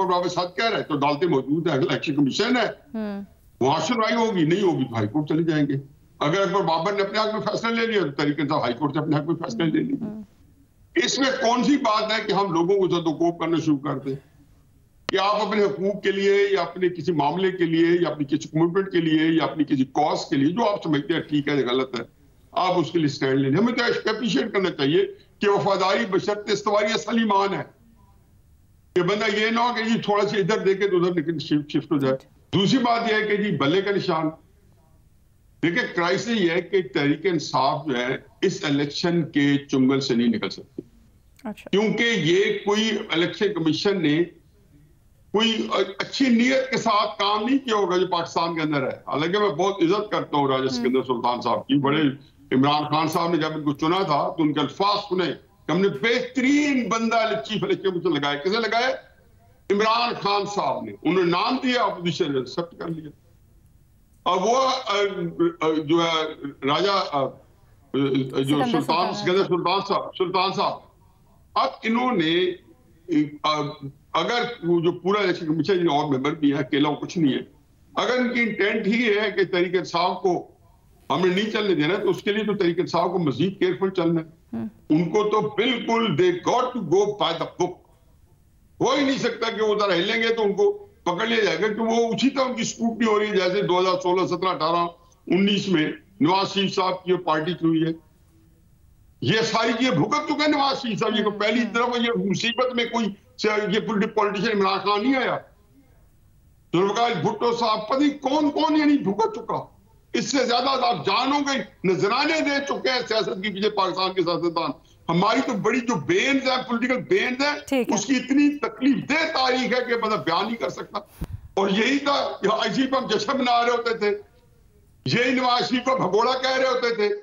बाबर सच कह रहे तो अदालतें मौजूद है, इलेक्शन कमीशन है, वहां सुनवाई होगी, नहीं होगी तो हाईकोर्ट चले जाएंगे। अगर अकबर बाबर ने अपने हक में फैसला ले लिया तो तरीके से हाईकोर्ट से अपने हक में फैसला ले लिया। इसमें कौन सी बात है कि हम लोगों को सदुपयोग करना शुरू कर दें कि आप अपने हकूक के लिए या अपने किसी मामले के लिए या अपनी किसी कमिटमेंट के लिए या अपनी किसी कॉज के लिए जो आप समझते हैं ठीक है गलत है, आप उसके लिए स्टैंड लें। हमें तो अप्रिशिएट करना चाहिए कि वफादारी बशर्त इस्तवारी असल ईमान है कि बंदा ये ना हो कि जी थोड़ा सा इधर देखे तो उधर शिफ्ट हो जाए। दूसरी बात यह है कि जी बल्ले का निशान, देखिए क्राइसिस ये है कि तहरीक इंसाफ जो है इस इलेक्शन के चुंगल से नहीं निकल सकती। अच्छा। क्योंकि ये कोई इलेक्शन कमीशन ने कोई अच्छी नीयत के साथ काम नहीं किया होगा जो पाकिस्तान के अंदर है। हालांकि मैं बहुत इज्जत करता हूँ राजा सिकंदर सुल्तान साहब की, बड़े इमरान खान साहब ने जब इनको चुना था तो उनके अल्फाज सुने, हमने बेहतरीन बंदा चीफ इलेक्शन कमीशन लगाया। किसे लगाया? इमरान खान साहब ने। उन्होंने नाम दिया, अपोजिशन ने एक्सेप्ट कर लिया। और वो जो है राजा जो सुल्तान साहब, अब इन्होंने अगर वो जो पूरा इलेक्शन कमीशन और मेंबर भी है, अकेला कुछ नहीं है, अगर इनकी इंटेंट ही है कि तहरीक इंसाफ को हमें नहीं चलने देना, तो उसके लिए तो तहरीक इंसाफ को मजीद केयरफुल चलना है। उनको तो बिल्कुल they got to go by the book. हो ही नहीं सकता कि वो उधर हिलेंगे तो उनको पकड़ लिया जाएगा, कि वो उसी तरह उनकी स्कूटनी हो रही है जैसे 2016, 17, 18, 19 में नवाज शरीफ साहब की पार्टी हुई है। ये सारी चीजें भुगत चुके हैं नवाज शरीफ साहब। ये पहली तरफ ये मुसीबत में कोई ये पॉलिटिशियन इमरान खान नहीं आया, जुल्फिकार भुट्टो साहब, पता कौन कौन ये नहीं भुगत चुका। इससे ज्यादा आप जानोगे, नजराने दे चुके हैं सियासत के पीछे पाकिस्तान के सियासतदान। हमारी तो बड़ी जो बेन्स है, पॉलिटिकल बेन्स है, उसकी इतनी तकलीफ दे तारीख है कि मतलब बयान नहीं कर सकता। और यही था, इसी पर हम जश्न मना रहे होते थे, यही नवाज शरीफ को भगोड़ा कह रहे होते थे,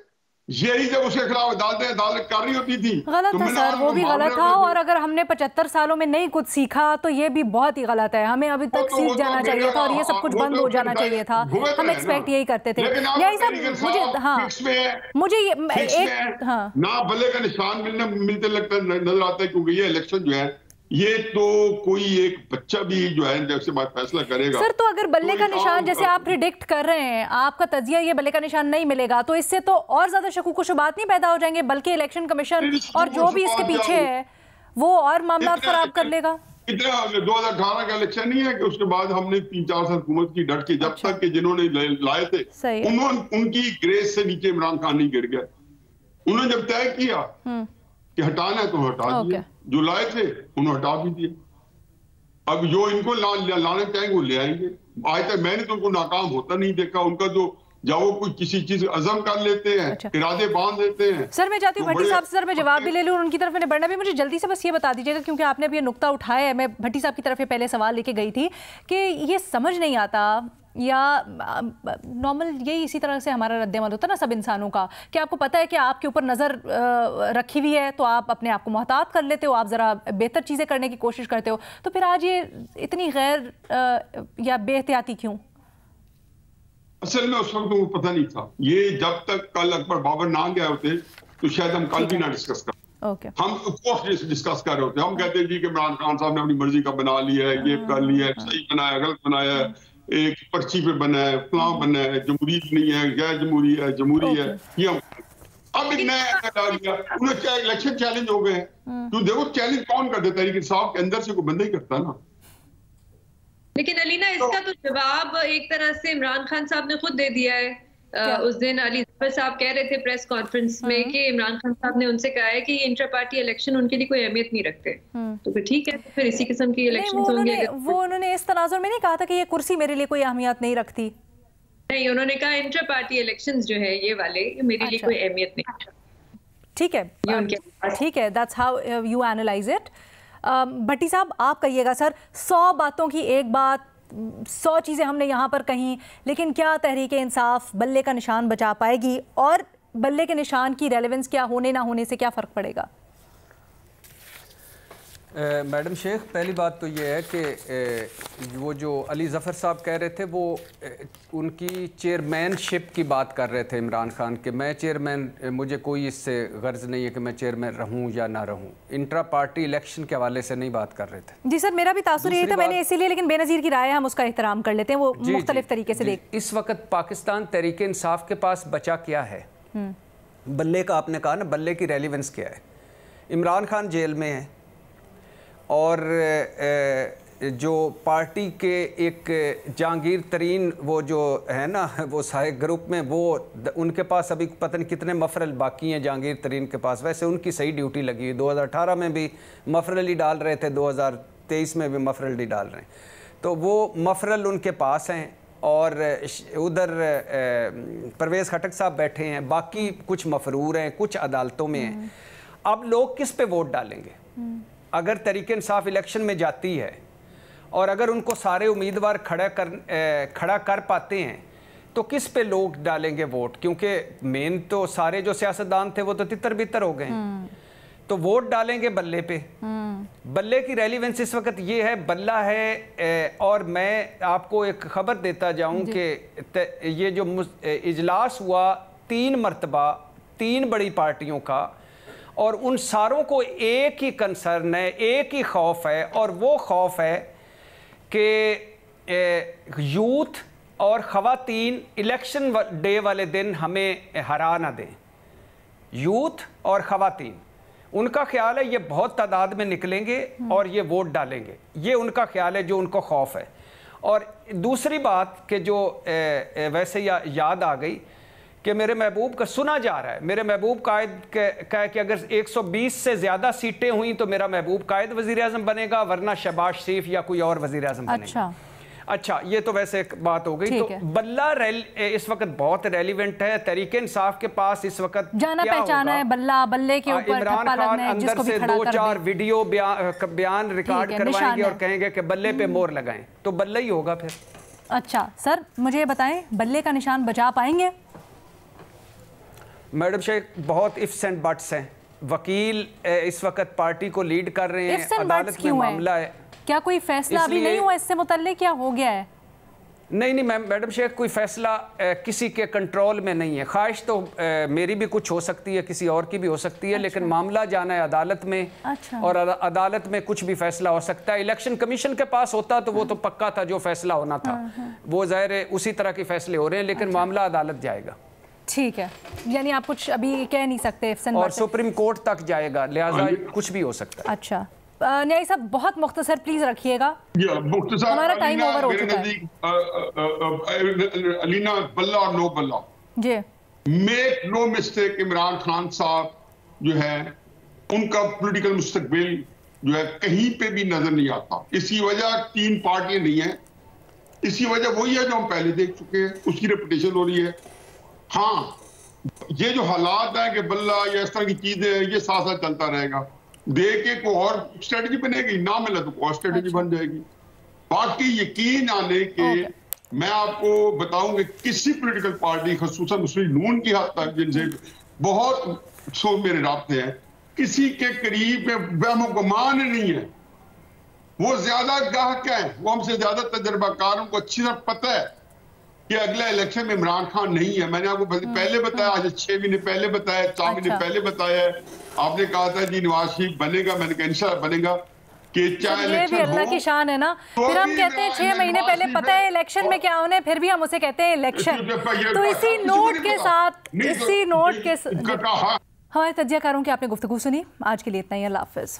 यही जब उसके खिलाफ अदालत कर रही होती थी। गलत था सर, वो भी गलत था। और अगर हमने 75 सालों में नहीं कुछ सीखा तो ये भी बहुत ही गलत है। हमें अभी तक सीख जाना चाहिए था और ये सब कुछ बंद हो जाना चाहिए था। हम एक्सपेक्ट यही करते थे। यही सब मुझे एक ना बल्ले का निशान मिलते लगता नजर आता है, क्योंकि ये इलेक्शन जो है, ये तो कोई एक बच्चा भी जो है जैसे बात फैसला करेगा। सर तो अगर बल्ले का निशान जैसे आप प्रिडिक्ट कर रहे हैं, आपका तजिया ये बल्ले का निशान नहीं मिलेगा, तो इससे तो और ज्यादा शकूक शुबात नहीं पैदा हो जाएंगे, बल्कि इलेक्शन कमीशन और जो भी इसके पीछे है वो और मामला खराब कर लेगा। इतना 2018 का इलेक्शन नहीं है कि उसके बाद हमने 3-4 साल हुकूमत की डट के, जब तक के जिन्होंने लाए थे उनकी ग्रेस से नीचे इमरान खान नहीं गिर गया। उन्होंने जब तय किया कि हटाना है तो हटा दिया, जो लाए थे उन्होंने हटा भी दिया। अब जो इनको लाने चाहेंगे वो ले आएंगे। आज तक मैंने तो उनको नाकाम होता नहीं देखा। उनका जो जाओ कोई किसी चीज अज़म कर लेते हैं, इरादे बांध देते हैं। सर मैं चाहती हूँ भट्टी साहब से, सर मैं जवाब भी ले लूँ, उनकी तरफ मैंने बढ़ना भी। मुझे जल्दी से बस ये बता दीजिएगा, क्योंकि आपने अभी ये नुक्ता उठाया है, मैं भट्टी साहब की तरफ पहले सवाल लेके गई थी कि ये समझ नहीं आता, या नॉर्मल यही इसी तरह से हमारा रद्द-ए-अमल होता है ना सब इंसानों का, कि आपको पता है कि आपके ऊपर नज़र रखी हुई है तो आप अपने आप को मोहतात कर लेते हो, आप ज़रा बेहतर चीज़ें करने की कोशिश करते हो। तो फिर आज ये इतनी गैर या बेहतियाती क्यों? असल में उस वक्त वो पता नहीं था। ये जब तक कल अकबर बाबर ना गए होते तो शायद हम कल भी ना डिस्कस कर। हम पोस्ट डिस्कस कर रहे होते। हम कहते हैं जी कि इमरान खान साहब ने अपनी मर्जी का बना लिया है, ये कर लिया है, सही बनाया, गलत बनाया है, एक पर्ची पे बना है, फलां बना है, जमहूरियत नहीं है, गैर जमहूरी है, जमहूरी है। ये अब एक नया डाल दिया उन्हें, क्या इलेक्शन चैलेंज हो गए। तो देखो चैलेंज कौन कर देता है, तहरीक इंसाफ के अंदर से कोई बंदा ही करता है ना। लेकिन अलीना इसका तो जवाब एक तरह से इमरान खान साहब ने खुद दे दिया है। उस दिन अली जफर साहब कह रहे थे प्रेस कॉन्फ्रेंस में कि इमरान खान साहब ने उनसे कहा है कि इंटर पार्टी इलेक्शन उनके लिए कोई अहमियत नहीं रखते। तो फिर ठीक है, तो फिर इसी किस्म की इलेक्शन होंगे। वो उन्होंने इस तनाजुर में नहीं कहा था कि ये कुर्सी मेरे लिए कोई अहमियत नहीं रखती। नहीं, उन्होंने कहा इंटर पार्टी इलेक्शंस जो है ये वाले मेरे लिए कोई अहमियत नहीं। ठीक है, ठीक है, that's how you analyse it. Bhatti साहब आप कहिएगा सर, 100 बातों की एक बात, 100 चीज़ें हमने यहाँ पर कहीं, लेकिन क्या तहरीक इंसाफ बल्ले का निशान बचा पाएगी, और बल्ले के निशान की रेलेवेंस क्या होने ना होने से क्या फ़र्क पड़ेगा? मैडम शेख, पहली बात तो ये है कि वो जो अली ज़फ़र साहब कह रहे थे, वो उनकी चेयरमैनशिप की बात कर रहे थे इमरान खान के। मैं चेयरमैन, मुझे कोई इससे गर्ज नहीं है कि मैं चेयरमैन रहूं या ना रहूं। इंट्रा पार्टी इलेक्शन के हवाले से नहीं बात कर रहे थे। जी सर, मेरा भी तासुर यही था, मैंने इसीलिए, लेकिन बेनज़ीर की राय हम उसका एहतराम कर लेते हैं, वो मुख्तलिफ तरीके से देख। इस वक्त पाकिस्तान तहरीक इंसाफ के पास बचा क्या है? बल्ले का आपने कहा ना, बल्ले की रेलिवेंस क्या है? इमरान खान जेल में है और जो पार्टी के एक जहांगीर तरीन वो जो है ना, वो सारे ग्रुप में, वो उनके पास अभी पता नहीं कितने मफरल बाकी हैं जहांगीर तरीन के पास। वैसे उनकी सही ड्यूटी लगी हुई, 2018 में भी मफरल ही डाल रहे थे, 2023 में भी मफरल ही डाल रहे हैं। तो वो मफरल उनके पास हैं और उधर परवेज़ खटक साहब बैठे हैं, बाकी कुछ मफरूर हैं, कुछ अदालतों में हैं। अब लोग किस पे वोट डालेंगे? अगर तहरीक इंसाफ इलेक्शन में जाती है और अगर उनको सारे उम्मीदवार खड़ा कर पाते हैं तो किस पे लोग डालेंगे वोट? क्योंकि मेन तो सारे जो सियासतदान थे वो तो तितर बितर हो गए। तो वोट डालेंगे बल्ले पे। बल्ले की रेलिवेंस इस वक्त ये है, बल्ला है। और मैं आपको एक खबर देता जाऊं कि ये जो इजलास हुआ 3 मरतबा 3 बड़ी पार्टियों का, और उन सारों को एक ही कंसर्न है, एक ही खौफ है, और वो खौफ है कि यूथ और ख़वातीन इलेक्शन डे वाले दिन हमें हरा ना दें। यूथ और ख़वातीन, उनका ख्याल है ये बहुत तादाद में निकलेंगे और ये वोट डालेंगे, ये उनका ख्याल है, जो उनको खौफ है। और दूसरी बात कि जो वैसे याद आ गई कि मेरे महबूब का सुना जा रहा है, मेरे महबूब कायद का कि अगर 120 से ज़्यादा सीटें हुई तो मेरा महबूब कायद वज़ीर आज़म बनेगा, वरना शहबाज शरीफ या कोई और वज़ीर आज़म बनेगा। अच्छा, ये तो वैसे एक बात हो गई। तो बल्ला इस वक्त बहुत रेलिवेंट है। तहरीक इंसाफ के पास इस वक्त जाना पहचाना है बल्ला, बल्ले के ऊपर इमरान खान अंदर से 2-4 वीडियो बयान रिकॉर्ड करवाएंगे और कहेंगे कि बल्ले पे मोहर लगाएं, तो बल्ला ही होगा फिर। अच्छा सर, मुझे ये बताएं, बल्ले का निशान बचा पाएंगे? मैडम शेख, बहुत इफ्स एंड बट्स हैं। वकील इस वक्त पार्टी को लीड कर रहे हैं, अदालत में मामला है। क्या कोई फैसला अभी नहीं हुआ इससे मुतल्लिक, क्या हो गया है? नहीं मैडम शेख, कोई फैसला किसी के कंट्रोल में नहीं है। ख्वाहिश तो मेरी भी कुछ हो सकती है, किसी और की भी हो सकती है। अच्छा। लेकिन मामला जाना है अदालत में। अच्छा। और अदालत में कुछ भी फैसला हो सकता है। इलेक्शन कमीशन के पास होता तो वो तो पक्का था, जो फैसला होना था वो ज़ाहिर है उसी तरह के फैसले हो रहे हैं, लेकिन मामला अदालत जाएगा। ठीक है, यानी आप कुछ अभी कह नहीं सकते, और सुप्रीम कोर्ट तक जाएगा, लिहाजा कुछ भी है। अच्छा न्यायी साहब, बहुत मुख्तसर प्लीज रखिएगा, हमारा टाइम ओवर हो चुका है। अलीना, बल्ला और नो बल्ला जी, make no mistake, Imran Khan साहब जो है उनका पॉलिटिकल मुस्तकबिल जो है कहीं पे भी नजर नहीं आता। इसी वजह 3 पार्टियां नहीं है, इसी वजह वही है जो हम पहले देख चुके हैं, उसकी रेपुटेशन हो रही है। हाँ, ये जो हालात है कि बल्ला या इस तरह की चीजें, ये साथ साथ चलता रहेगा। दे के को और स्ट्रेटजी बनेगी, ना मिला तो और स्ट्रेटजी बन जाएगी। बाकी यकीन आने के मैं आपको बताऊंगा, किसी पॉलिटिकल पार्टी खसूसन मुस्लिम नून की हद तक, जिनसे बहुत सो मेरे राब्ते हैं, किसी के करीब में वहमो गुमान नहीं है। वो ज्यादा गाहक है, वो हमसे ज्यादा तजर्बाकार, उनको अच्छी तरह पता है कि अगला इलेक्शन में इमरान खान नहीं है। मैंने आपको पहले बताया, आज 6 महीने पहले बताया, 4 महीने पहले बताया है। आपने कहा था जी नवाज शरीफ बनेगा, मैंने कहा इंशाल्लाह बनेगा। कि चाहे ये भी अल्लाह की शान है ना, फिर हम कहते हैं 6 महीने पहले पता है इलेक्शन में क्या होने, फिर भी हम उसे कहते हैं इलेक्शन। तो इसी नोट के साथ हमारे तज्जियाकारों की आपने गुफ्तगू सुनी। आज के लिए इतना ही, अल्लाह हाफिज।